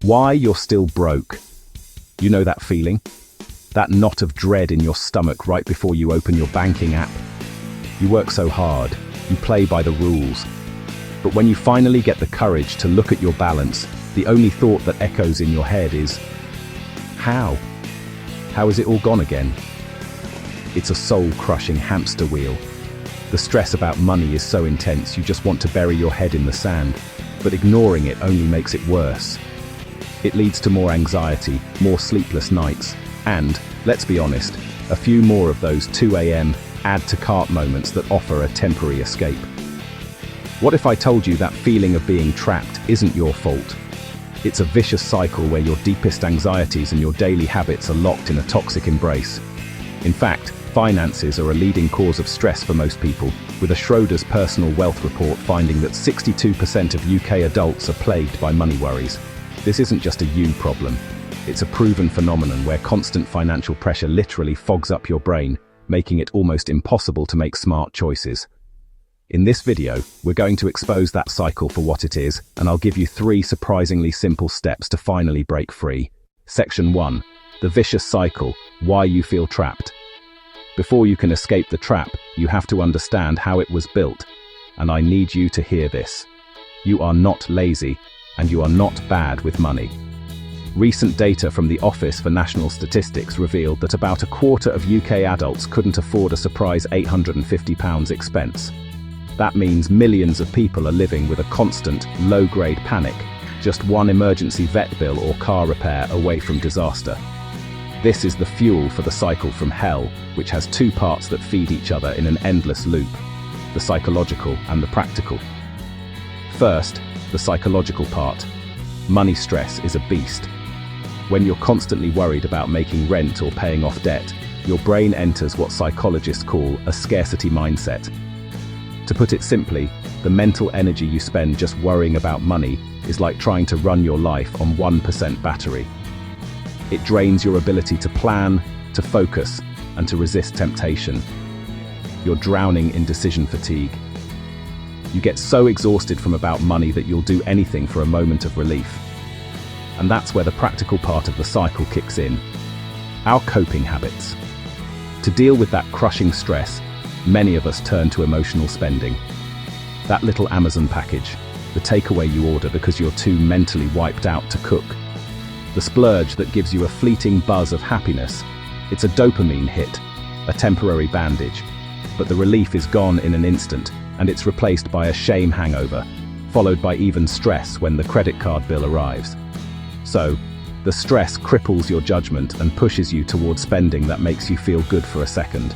Why you're still broke. You know that feeling? That knot of dread in your stomach right before you open your banking app. You work so hard, you play by the rules. But when you finally get the courage to look at your balance, the only thought that echoes in your head is, how? How is it all gone again? It's a soul-crushing hamster wheel. The stress about money is so intense you just want to bury your head in the sand, but ignoring it only makes it worse. It leads to more anxiety, more sleepless nights, and, let's be honest, a few more of those 2 a.m. add-to-cart moments that offer a temporary escape. What if I told you that feeling of being trapped isn't your fault? It's a vicious cycle where your deepest anxieties and your daily habits are locked in a toxic embrace. In fact, finances are a leading cause of stress for most people, with a Schroders personal wealth report finding that 62% of UK adults are plagued by money worries. This isn't just a you problem. It's a proven phenomenon where constant financial pressure literally fogs up your brain, making it almost impossible to make smart choices. In this video, we're going to expose that cycle for what it is, and I'll give you 3 surprisingly simple steps to finally break free. Section 1. The vicious cycle, why you feel trapped. Before you can escape the trap, you have to understand how it was built, and I need you to hear this. You are not lazy, and you are not bad with money. Recent data from the Office for National Statistics revealed that about a quarter of UK adults couldn't afford a surprise £850 expense. That means millions of people are living with a constant, low-grade panic, just one emergency vet bill or car repair away from disaster. This is the fuel for the cycle from hell, which has 2 parts that feed each other in an endless loop: the psychological and the practical. First, the psychological part. Money stress is a beast. When you're constantly worried about making rent or paying off debt, your brain enters what psychologists call a scarcity mindset. To put it simply, the mental energy you spend just worrying about money is like trying to run your life on 1% battery. It drains your ability to plan, to focus, and to resist temptation. You're drowning in decision fatigue. You get so exhausted from about money that you'll do anything for a moment of relief. And that's where the practical part of the cycle kicks in. Our coping habits. To deal with that crushing stress, many of us turn to emotional spending. That little Amazon package, the takeaway you order because you're too mentally wiped out to cook. The splurge that gives you a fleeting buzz of happiness. It's a dopamine hit, a temporary bandage. But the relief is gone in an instant, and it's replaced by a shame hangover, followed by even stress when the credit card bill arrives. So, the stress cripples your judgment and pushes you towards spending that makes you feel good for a second.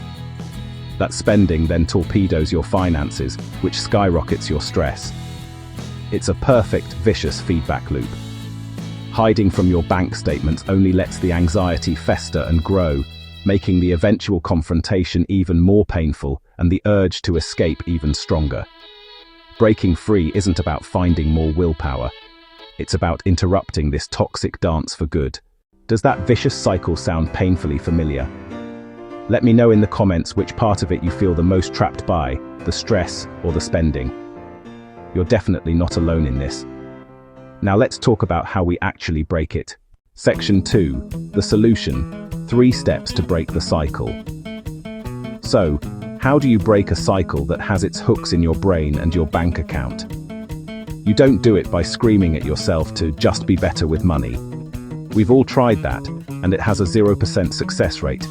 That spending then torpedoes your finances, which skyrockets your stress. It's a perfect, vicious feedback loop. Hiding from your bank statements only lets the anxiety fester and grow, making the eventual confrontation even more painful and the urge to escape even stronger. Breaking free isn't about finding more willpower. It's about interrupting this toxic dance for good. Does that vicious cycle sound painfully familiar? Let me know in the comments which part of it you feel the most trapped by, the stress or the spending. You're definitely not alone in this. Now let's talk about how we actually break it. Section 2. The solution. 3 steps to break the cycle. So, how do you break a cycle that has its hooks in your brain and your bank account? You don't do it by screaming at yourself to just be better with money. We've all tried that, and it has a 0% success rate.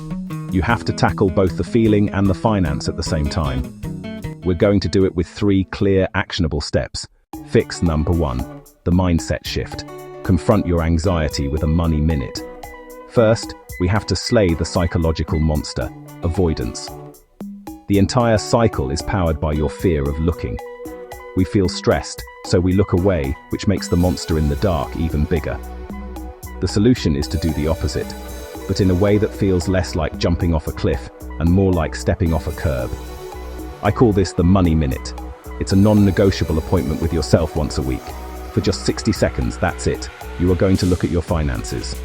You have to tackle both the feeling and the finance at the same time. We're going to do it with 3 clear, actionable steps. Fix number 1. The mindset shift. Confront your anxiety with a money minute. First, we have to slay the psychological monster, avoidance. The entire cycle is powered by your fear of looking. We feel stressed, so we look away, which makes the monster in the dark even bigger. The solution is to do the opposite, but in a way that feels less like jumping off a cliff and more like stepping off a curb. I call this the money minute. It's a non-negotiable appointment with yourself once a week. For just 60 seconds, that's it. You are going to look at your finances.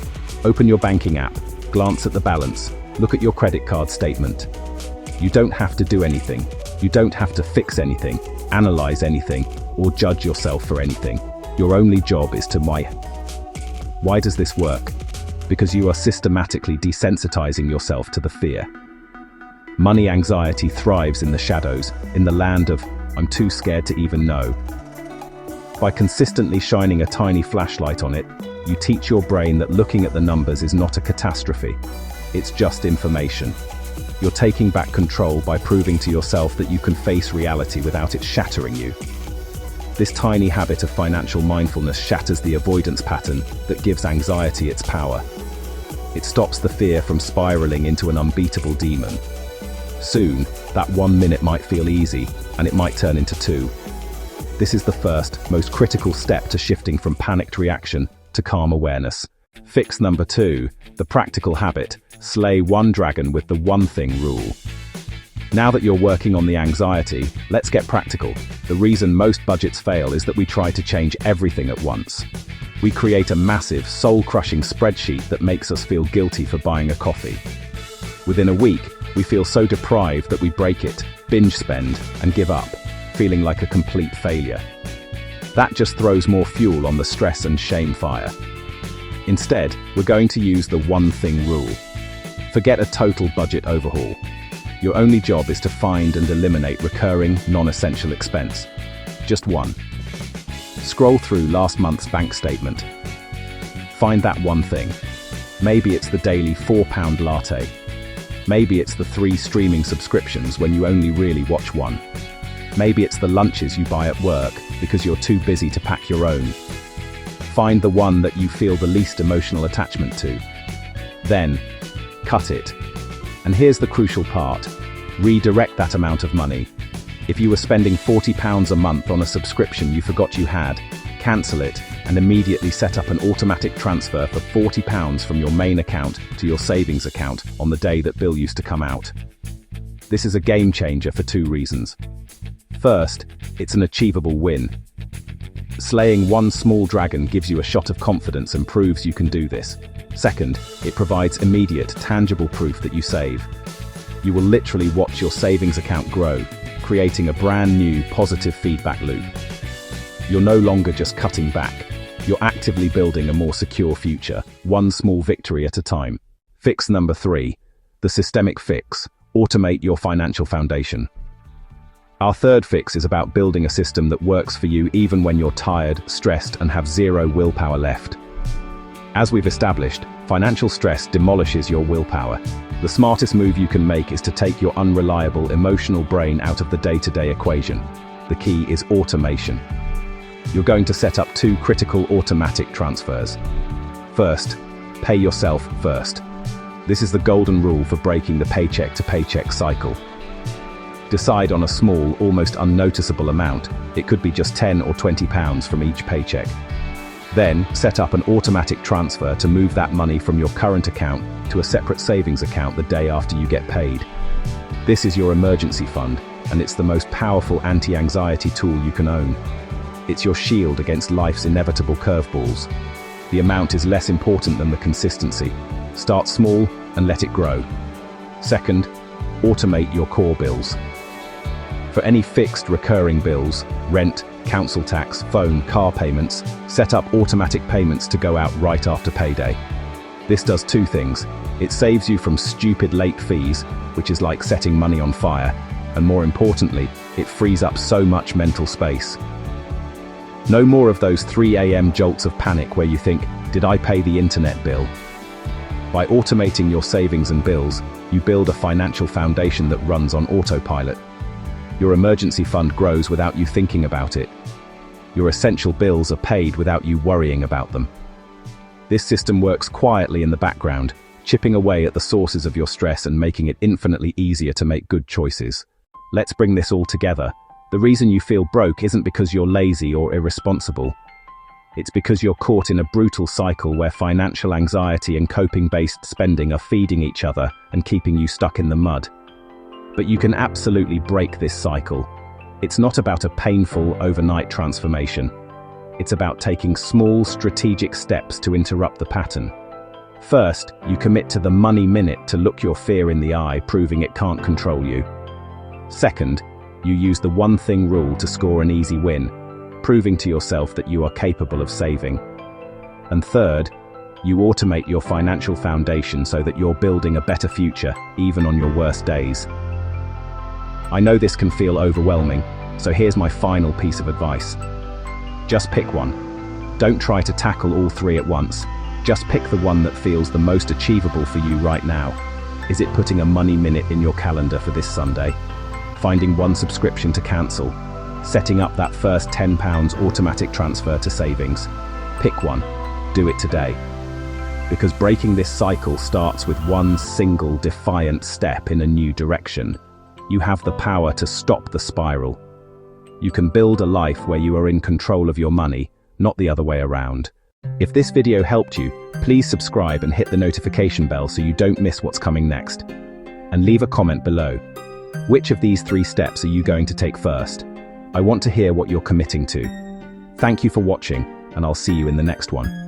Open your banking app, glance at the balance, look at your credit card statement. You don't have to do anything. You don't have to fix anything, analyze anything, or judge yourself for anything. Your only job is to Why does this work? Because you are systematically desensitizing yourself to the fear. Money anxiety thrives in the shadows, in the land of, I'm too scared to even know. By consistently shining a tiny flashlight on it, you teach your brain that looking at the numbers is not a catastrophe. It's just information. You're taking back control by proving to yourself that you can face reality without it shattering you. This tiny habit of financial mindfulness shatters the avoidance pattern that gives anxiety its power. It stops the fear from spiraling into an unbeatable demon. Soon, that 1 minute might feel easy, and it might turn into 2. This is the first, most critical step to shifting from panicked reaction to calm awareness. Fix number 2, the practical habit: slay one dragon with the one thing rule. Now that you're working on the anxiety, let's get practical. The reason most budgets fail is that we try to change everything at once. We create a massive, soul-crushing spreadsheet that makes us feel guilty for buying a coffee. Within a week, we feel so deprived that we break it, binge spend, and give up, feeling like a complete failure. That just throws more fuel on the stress and shame fire. Instead, we're going to use the one thing rule. Forget a total budget overhaul. Your only job is to find and eliminate recurring, non-essential expense. Just one. Scroll through last month's bank statement. Find that one thing. Maybe it's the daily £4 latte. Maybe it's the 3 streaming subscriptions when you only really watch one. Maybe it's the lunches you buy at work because you're too busy to pack your own. Find the one that you feel the least emotional attachment to. Then, cut it. And here's the crucial part. Redirect that amount of money. If you were spending £40 a month on a subscription you forgot you had, cancel it and immediately set up an automatic transfer for £40 from your main account to your savings account on the day that bill used to come out. This is a game changer for 2 reasons. First, it's an achievable win. Slaying one small dragon gives you a shot of confidence and proves you can do this. Second, it provides immediate, tangible proof that you save. You will literally watch your savings account grow, creating a brand new, positive feedback loop. You're no longer just cutting back. You're actively building a more secure future, one small victory at a time. Fix number 3, the systemic fix: automate your financial foundation. Our third fix is about building a system that works for you even when you're tired, stressed, and have zero willpower left. As we've established, financial stress demolishes your willpower. The smartest move you can make is to take your unreliable, emotional brain out of the day-to-day equation. The key is automation. You're going to set up 2 critical automatic transfers. First, pay yourself first. This is the golden rule for breaking the paycheck-to-paycheck cycle. Decide on a small, almost unnoticeable amount. It could be just £10 or £20 from each paycheck. Then, set up an automatic transfer to move that money from your current account to a separate savings account the day after you get paid. This is your emergency fund, and it's the most powerful anti-anxiety tool you can own. It's your shield against life's inevitable curveballs. The amount is less important than the consistency. Start small and let it grow. Second, automate your core bills. For any fixed recurring bills, rent, council tax, phone, car payments, set up automatic payments to go out right after payday. This does 2 things. It saves you from stupid late fees, which is like setting money on fire, and more importantly, it frees up so much mental space. No more of those 3 a.m. jolts of panic where you think, did I pay the internet bill? By automating your savings and bills, you build a financial foundation that runs on autopilot. Your emergency fund grows without you thinking about it. Your essential bills are paid without you worrying about them. This system works quietly in the background, chipping away at the sources of your stress and making it infinitely easier to make good choices. Let's bring this all together. The reason you feel broke isn't because you're lazy or irresponsible. It's because you're caught in a brutal cycle where financial anxiety and coping-based spending are feeding each other and keeping you stuck in the mud. But you can absolutely break this cycle. It's not about a painful overnight transformation. It's about taking small, strategic steps to interrupt the pattern. First, you commit to the money minute to look your fear in the eye, proving it can't control you. Second, you use the one thing rule to score an easy win, proving to yourself that you are capable of saving. And third, You automate your financial foundation so that you're building a better future, even on your worst days. I know this can feel overwhelming, so here's my final piece of advice. Just pick one. Don't try to tackle all three at once. Just pick the one that feels the most achievable for you right now. Is it putting a money minute in your calendar for this Sunday? Finding one subscription to cancel? Setting up that first £10 automatic transfer to savings? Pick one. Do it today. Because breaking this cycle starts with one single defiant step in a new direction. You have the power to stop the spiral. You can build a life where you are in control of your money, not the other way around. If this video helped you, please subscribe and hit the notification bell so you don't miss what's coming next. And leave a comment below. Which of these 3 steps are you going to take first? I want to hear what you're committing to. Thank you for watching, and I'll see you in the next one.